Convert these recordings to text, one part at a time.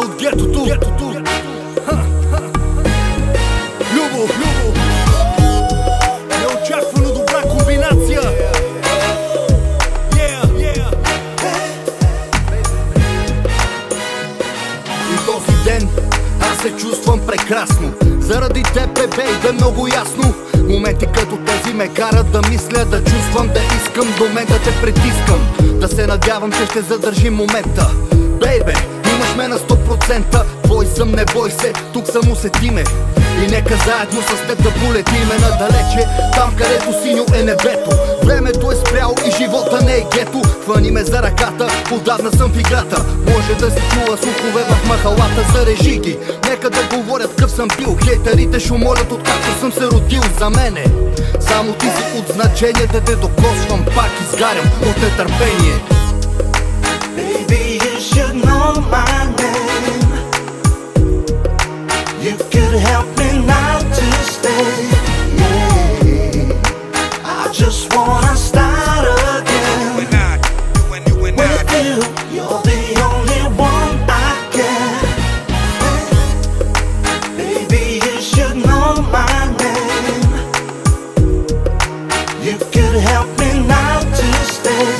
от гетото. Любо, неочаквано добра комбинация. И този ден аз се чувствам прекрасно. Заради теб, бейбе, много ясно. Моменти като тези ме карат да мисля, да чувствам, да искам до мен да те притискам. Да се надявам, че ще задържим момента. Бейбе, имаш ме на 100%. Твой съм, не бой се, тук съм, усетиме. И нека заедно с теб да полетиме надалече, там където синьо е небето. Времето е спряло и живота не е гето. Хвани ме за ръката, отдавна съм в играта. Може да се чува слухове в махалата, зарежи ги. Нека да говорят къв съм бил. Хейтерите шумолят откакто съм се родил. За мене само ти си от значение. Да те докосвам, пак изгарям от нетърпение. Baby, you should know my name. You could help me now to stay. Yeah, I just wanna start again. With you, you're the only one I can. Baby, you should know my name. You could help me now to stay.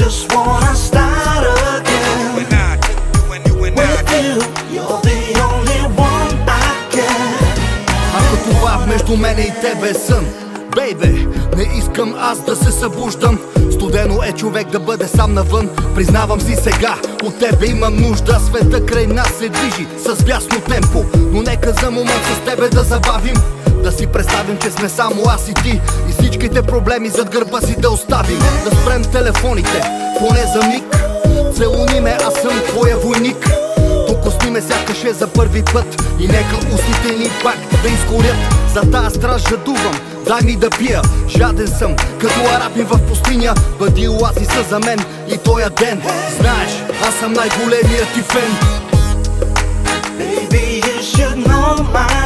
Just wanna start again. With you, you're the only one I can. Ако това между мене и тебе е сън, бейбе, не искам аз да се събуждам. Студено е човек да бъде сам навън. Признавам си сега, от тебе имам нужда. Света край нас се движи с бясно темпо, но нека за момент с тебе да забавим. Да си представим, че сме само аз и ти, и всичките проблеми зад гърба си да оставим. Да спрем телефоните, поне за миг. Целуни ме, аз съм твоя войник. Докосни ме сякаш е за първи път. И нека устните ни пак да изгорят. За тая страж жадувам, дай ми да пия. Жаден съм, като арабин в пустиня. Бъди оазиса за мен и тоя ден. Знаеш, аз съм най-големият ти фен. Baby, you should know my